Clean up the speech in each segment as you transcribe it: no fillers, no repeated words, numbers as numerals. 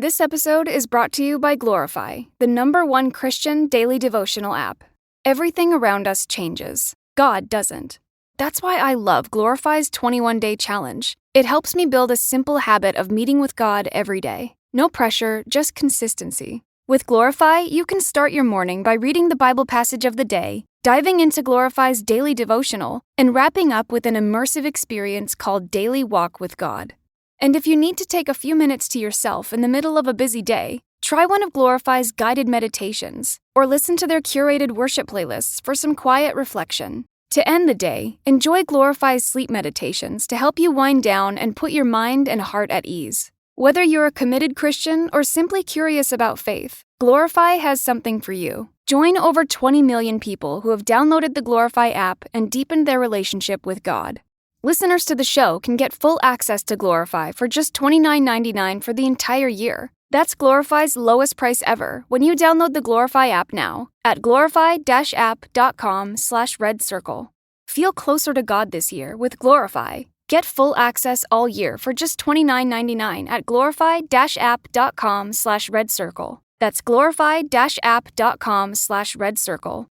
This episode is brought to you by Glorify, the #1 Christian daily devotional app. Everything around us changes. God doesn't. That's why I love Glorify's 21-day challenge. It helps me build a simple habit of meeting with God every day. No pressure, just consistency. With Glorify, you can start your morning by reading the Bible passage of the day, diving into Glorify's daily devotional, and wrapping up with an immersive experience called Daily Walk with God. And if you need to take a few minutes to yourself in the middle of a busy day, try one of Glorify's guided meditations, or listen to their curated worship playlists for some quiet reflection. To end the day, enjoy Glorify's sleep meditations to help you wind down and put your mind and heart at ease. Whether you're a committed Christian or simply curious about faith, Glorify has something for you. Join over 20 million people who have downloaded the Glorify app and deepened their relationship with God. Listeners to the show can get full access to Glorify for just $29.99 for the entire year. That's Glorify's lowest price ever when you download the Glorify app now at glorify-app.com/redcircle. Feel closer to God this year with Glorify. Get full access all year for just $29.99 at glorify-app.com/redcircle. That's glorify-app.com/redcircle.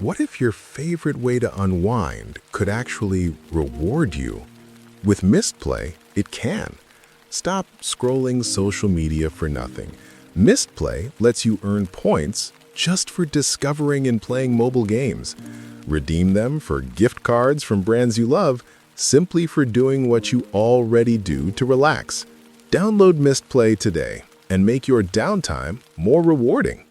What if your favorite way to unwind could actually reward you? With Mistplay, it can. Stop scrolling social media for nothing. Mistplay lets you earn points just for discovering and playing mobile games. Redeem them for gift cards from brands you love, simply for doing what you already do to relax. Download Mistplay today and make your downtime more rewarding.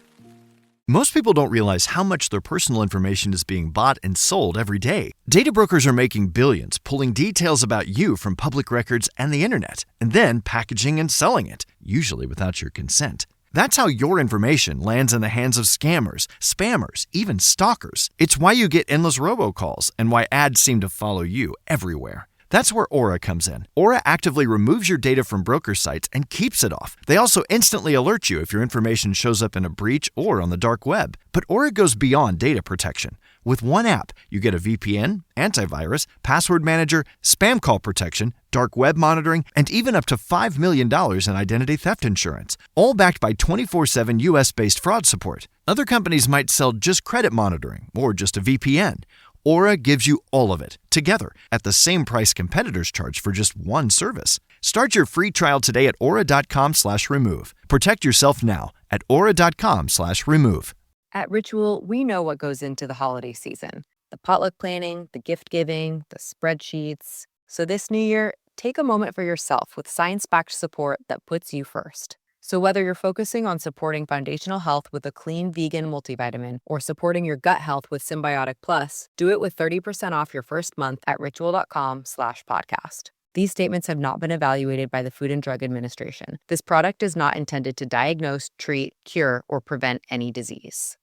Most people don't realize how much their personal information is being bought and sold every day. Data brokers are making billions, pulling details about you from public records and the internet, and then packaging and selling it, usually without your consent. That's how your information lands in the hands of scammers, spammers, even stalkers. It's why you get endless robocalls and why ads seem to follow you everywhere. That's where Aura comes in. Aura actively removes your data from broker sites and keeps it off. They also instantly alert you if your information shows up in a breach or on the dark web. But Aura goes beyond data protection. With one app, you get a VPN, antivirus, password manager, spam call protection, dark web monitoring, and even up to $5 million in identity theft insurance, all backed by 24/7 US-based fraud support. Other companies might sell just credit monitoring or just a VPN. Aura gives you all of it, together, at the same price competitors charge for just one service. Start your free trial today at aura.com/remove. Protect yourself now at aura.com/remove. At Ritual, we know what goes into the holiday season. The potluck planning, the gift giving, the spreadsheets. So this new year, take a moment for yourself with science-backed support that puts you first. So whether you're focusing on supporting foundational health with a clean vegan multivitamin or supporting your gut health with Symbiotic Plus, do it with 30% off your first month at ritual.com/podcast. These statements have not been evaluated by the Food and Drug Administration. This product is not intended to diagnose, treat, cure, or prevent any disease.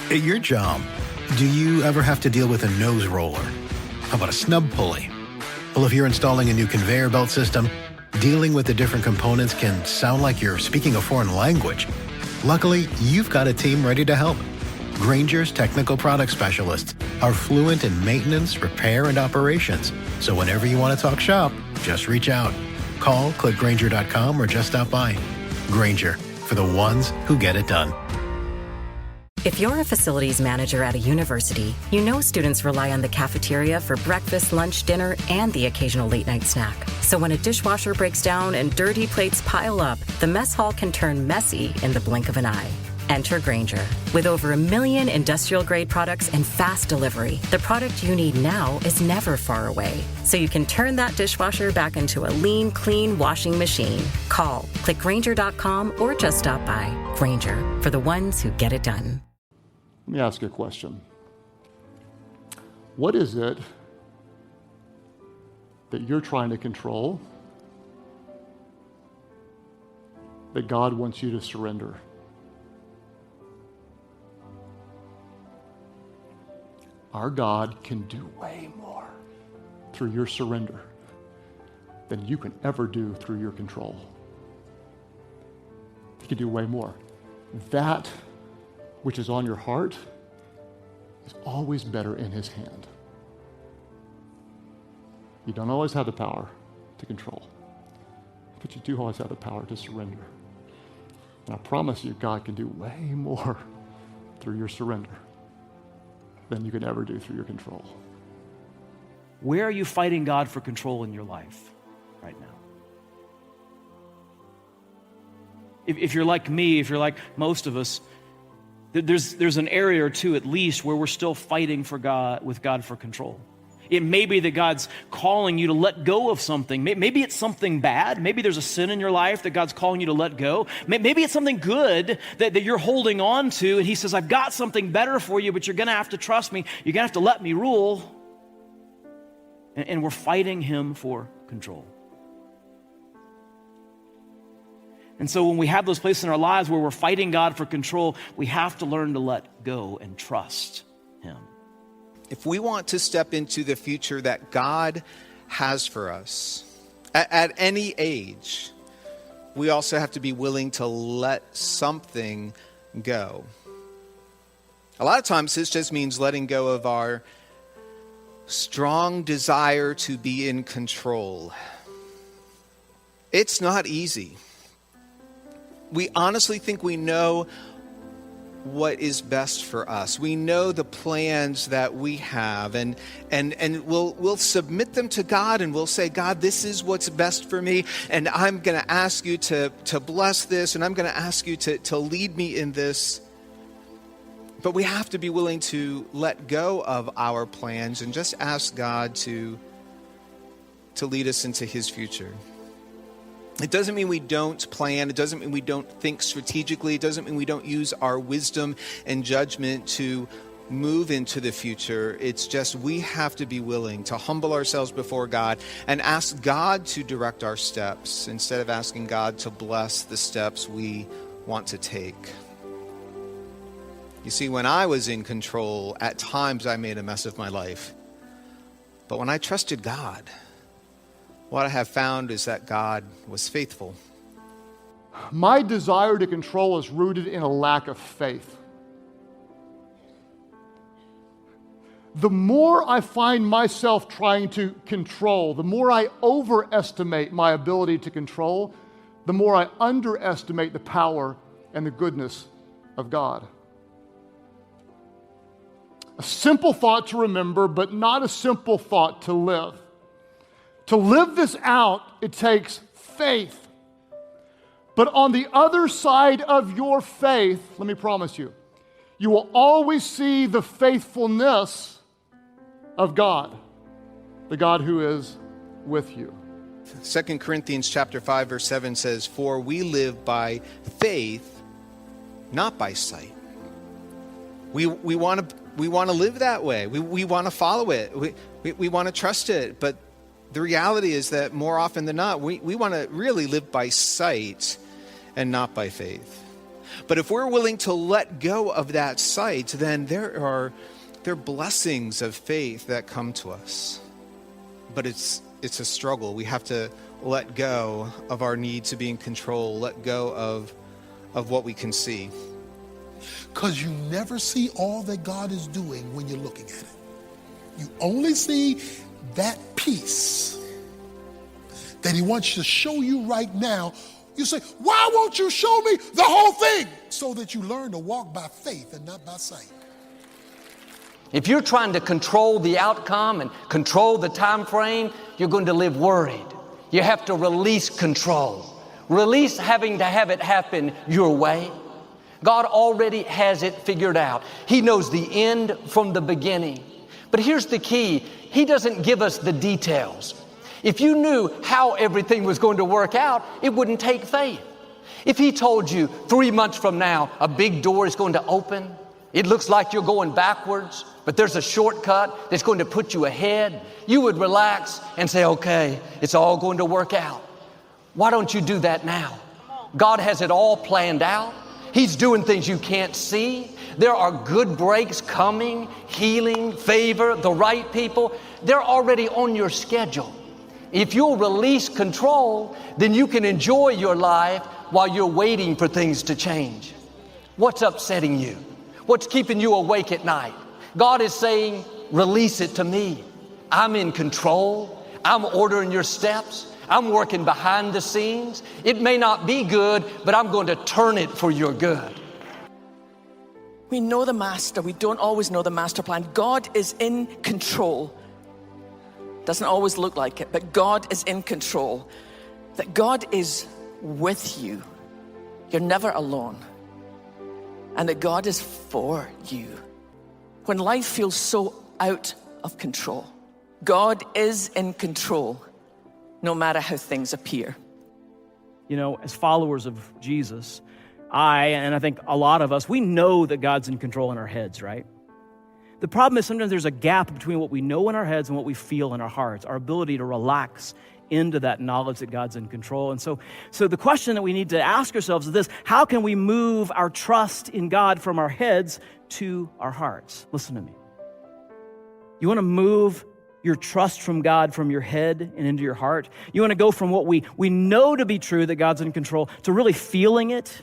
At your job, do you ever have to deal with a nose roller? How about a snub pulley? Well, if you're installing a new conveyor belt system, dealing with the different components can sound like you're speaking a foreign language. Luckily, you've got a team ready to help. Grainger's technical product specialists are fluent in maintenance, repair, and operations. So whenever you want to talk shop, just reach out. Call, click Grainger.com, or just stop by. Grainger, for the ones who get it done. If you're a facilities manager at a university, you know students rely on the cafeteria for breakfast, lunch, dinner, and the occasional late-night snack. So when a dishwasher breaks down and dirty plates pile up, the mess hall can turn messy in the blink of an eye. Enter Grainger. With over 1 million industrial-grade products and fast delivery, the product you need now is never far away. So you can turn that dishwasher back into a lean, clean washing machine. Call, click Grainger.com, or just stop by. Grainger, for the ones who get it done. Let me ask you a question. What is it that you're trying to control that God wants you to surrender? Our God can do way more through your surrender than you can ever do through your control. He can do way more. That which is on your heart is always better in his hand. You don't always have the power to control. but you do always have the power to surrender. And I promise you, God can do way more through your surrender than you can ever do through your control. Where are you fighting God for control in your life right now? If you're like me, if you're like most of us, there's an area or two at least where we're still fighting with God for control. It may be that God's calling you to let go of something. Maybe it's something bad. Maybe there's a sin in your life that God's calling you to let go. Maybe it's something good that you're holding on to, and he says, I've got something better for you, but you're going to have to trust me. You're going to have to let me rule. And we're fighting him for control. And so when we have those places in our lives where we're fighting God for control, we have to learn to let go and trust him. If we want to step into the future that God has for us at any age, we also have to be willing to let something go. A lot of times this just means letting go of our strong desire to be in control. It's not easy. We honestly think we know what is best for us. We know the plans that we have, and we'll submit them to God, and we'll say, God, this is what's best for me, and I'm going to ask you to bless this, and I'm going to ask you to lead me in this. But we have to be willing to let go of our plans and just ask God to lead us into his future. It doesn't mean we don't plan. It doesn't mean we don't think strategically. It doesn't mean we don't use our wisdom and judgment to move into the future. It's just we have to be willing to humble ourselves before God and ask God to direct our steps instead of asking God to bless the steps we want to take. You see, when I was in control, at times I made a mess of my life. But when I trusted God, what I have found is that God was faithful. My desire to control is rooted in a lack of faith. The more I find myself trying to control, the more I overestimate my ability to control, the more I underestimate the power and the goodness of God. A simple thought to remember, but not a simple thought to live. To live this out, it takes faith. But on the other side of your faith, let me promise you, you will always see the faithfulness of God, the God who is with you. 2 Corinthians chapter 5, verse 7 says, "For we live by faith, not by sight." We want to live that way. We want to follow it. We want to trust it. But the reality is that more often than not, we want to really live by sight and not by faith. But if we're willing to let go of that sight, then there are blessings of faith that come to us. But it's a struggle. We have to let go of our need to be in control, let go of what we can see. Because you never see all that God is doing when you're looking at it. You only see that piece that he wants to show you right now. You say, why won't you show me the whole thing? So that you learn to walk by faith and not by sight. If you're trying to control the outcome and control the time frame, you're going to live worried. You have to release control. Release having to have it happen your way. God already has it figured out. He knows the end from the beginning. But here's the key. He doesn't give us the details. If you knew how everything was going to work out, it wouldn't take faith. If he told you 3 months from now, a big door is going to open, it looks like you're going backwards, but there's a shortcut that's going to put you ahead, you would relax and say, okay, it's all going to work out. Why don't you do that now? God has it all planned out. He's doing things you can't see. There are good breaks coming, healing, favor, the right people. They're already on your schedule. If you'll release control, then you can enjoy your life while you're waiting for things to change. What's upsetting you? What's keeping you awake at night? God is saying, release it to me. I'm in control. I'm ordering your steps. I'm working behind the scenes. It may not be good, but I'm going to turn it for your good. We know the master. We don't always know the master plan. God is in control. Doesn't always look like it, but God is in control. That God is with you. You're never alone. And that God is for you. When life feels so out of control, God is in control, no matter how things appear. You know, as followers of Jesus, and I think a lot of us, we know that God's in control in our heads, right? The problem is sometimes there's a gap between what we know in our heads and what we feel in our hearts, our ability to relax into that knowledge that God's in control. And so the question that we need to ask ourselves is this: how can we move our trust in God from our heads to our hearts? Listen to me. You want to move your trust from God from your head and into your heart? You want to go from what we know to be true, that God's in control, to really feeling it?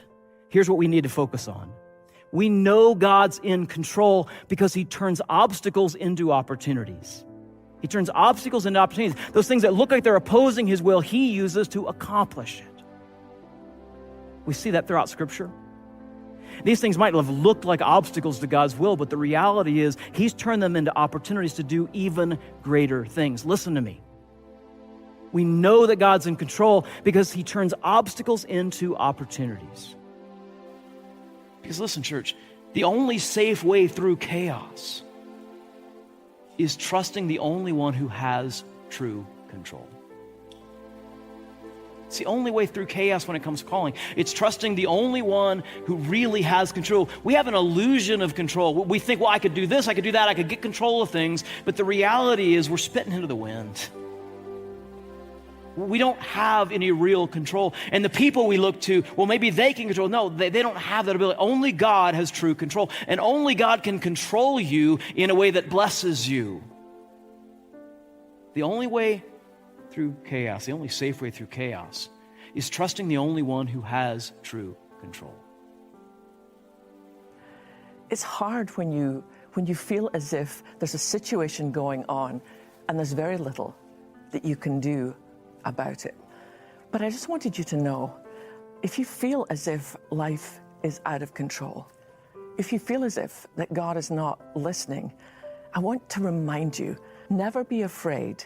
Here's what we need to focus on. We know God's in control because he turns obstacles into opportunities. He turns obstacles into opportunities. Those things that look like they're opposing his will, he uses to accomplish it. We see that throughout Scripture. These things might have looked like obstacles to God's will, but the reality is he's turned them into opportunities to do even greater things. Listen to me. We know that God's in control because he turns obstacles into opportunities. Because listen, church, the only safe way through chaos is trusting the only one who has true control. It's the only way through chaos when it comes to calling. It's trusting the only one who really has control. We have an illusion of control. We think, well, I could do this, I could do that, I could get control of things. But the reality is we're spitting into the wind. We don't have any real control. And the people we look to, well, maybe they can control. No, they don't have that ability. Only God has true control. And only God can control you in a way that blesses you. The only way through chaos, the only safe way through chaos, is trusting the only one who has true control. It's hard when you feel as if there's a situation going on and there's very little that you can do about it. But I just wanted you to know, if you feel as if life is out of control, if you feel as if that God is not listening, I want to remind you, never be afraid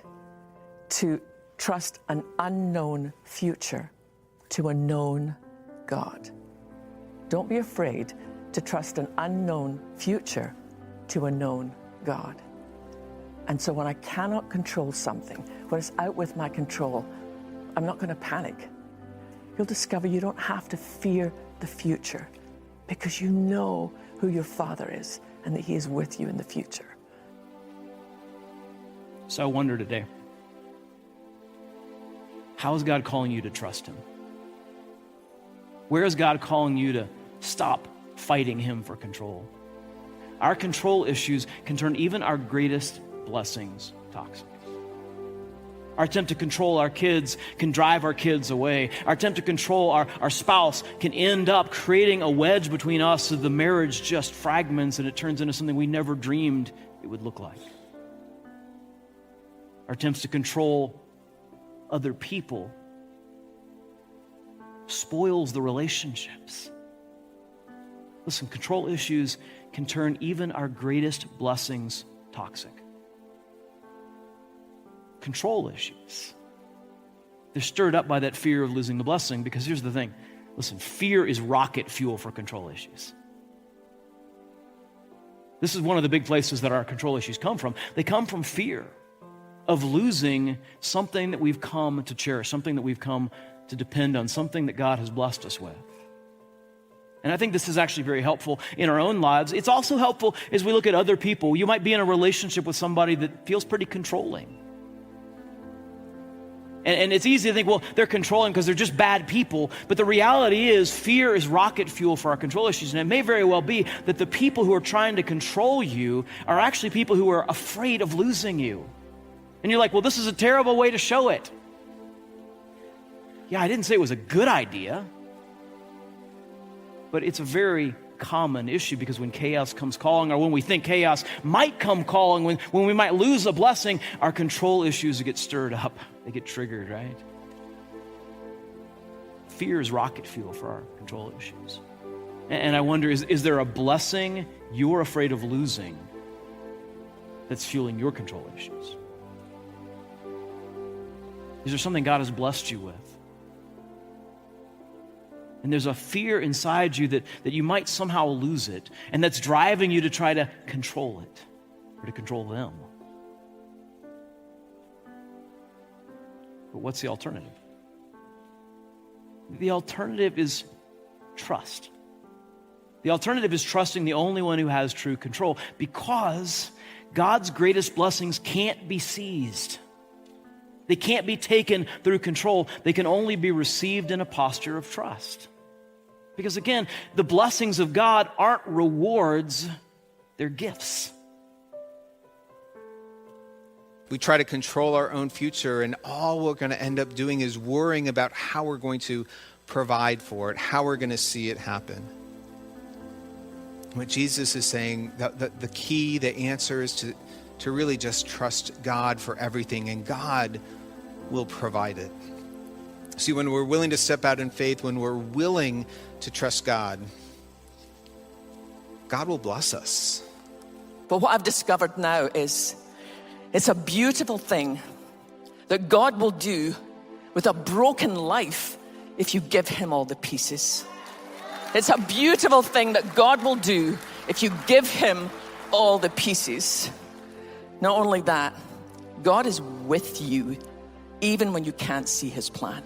to trust an unknown future to a known God. Don't be afraid to trust an unknown future to a known God. And so when I cannot control something, when it's out with my control, I'm not going to panic. You'll discover you don't have to fear the future because you know who your Father is and that he is with you in the future. So I wonder today, how is God calling you to trust him? Where is God calling you to stop fighting him for control? Our control issues can turn even our greatest blessings toxic. Our attempt to control our kids can drive our kids away. Our attempt to control our spouse can end up creating a wedge between us so the marriage just fragments and it turns into something we never dreamed it would look like. Our attempts to control other people spoils the relationships. Listen, control issues can turn even our greatest blessings toxic. Control issues. They're stirred up by that fear of losing the blessing, because here's the thing. Listen, fear is rocket fuel for control issues. This is one of the big places that our control issues come from. They come from fear of losing something that we've come to cherish, something that we've come to depend on, something that God has blessed us with. And I think this is actually very helpful in our own lives. It's also helpful as we look at other people. You might be in a relationship with somebody that feels pretty controlling. And it's easy to think, well, they're controlling because they're just bad people. But the reality is fear is rocket fuel for our control issues. And it may very well be that the people who are trying to control you are actually people who are afraid of losing you. And you're like, well, this is a terrible way to show it. Yeah, I didn't say it was a good idea. But it's a very common issue, because when chaos comes calling, or when we think chaos might come calling, when we might lose a blessing, our control issues get stirred up. They get triggered, right? fear is rocket fuel for our control issues. And I wonder, is there a blessing you're afraid of losing that's fueling your control issues? Is there something God has blessed you with? And there's a fear inside you that you might somehow lose it, and that's driving you to try to control it or to control them. But what's the alternative? The alternative is trust. The alternative is trusting the only one who has true control, because God's greatest blessings can't be seized. They can't be taken through control. They can only be received in a posture of trust. Because again, the blessings of God aren't rewards, they're gifts. We try to control our own future, and all we're going to end up doing is worrying about how we're going to provide for it, how we're going to see it happen. What Jesus is saying, the key, the answer is to really just trust God for everything, and God will provide it. See, when we're willing to step out in faith, when we're willing to trust God, God will bless us. But what I've discovered now is it's a beautiful thing that God will do with a broken life if you give him all the pieces. It's a beautiful thing that God will do if you give him all the pieces. Not only that, God is with you even when you can't see his plan.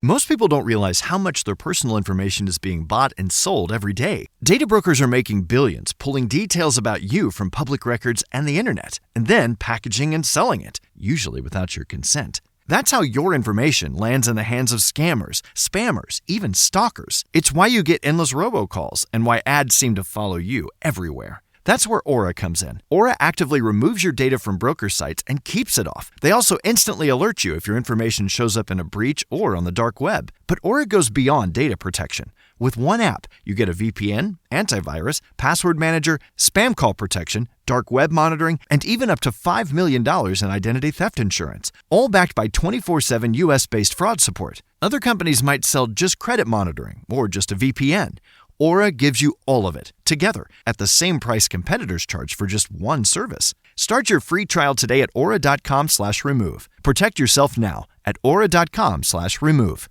Most people don't realize how much their personal information is being bought and sold every day. Data brokers are making billions, pulling details about you from public records and the internet, and then packaging and selling it, usually without your consent. That's how your information lands in the hands of scammers, spammers, even stalkers. It's why you get endless robocalls and why ads seem to follow you everywhere. That's where Aura comes in. Aura actively removes your data from broker sites and keeps it off. They also instantly alert you if your information shows up in a breach or on the dark web. But Aura goes beyond data protection. With one app, you get a VPN, antivirus, password manager, spam call protection, dark web monitoring, and even up to $5 million in identity theft insurance, all backed by 24/7 US-based fraud support. Other companies might sell just credit monitoring or just a VPN. Aura gives you all of it, together, at the same price competitors charge for just one service. Start your free trial today at aura.com/remove. Protect yourself now at aura.com/remove.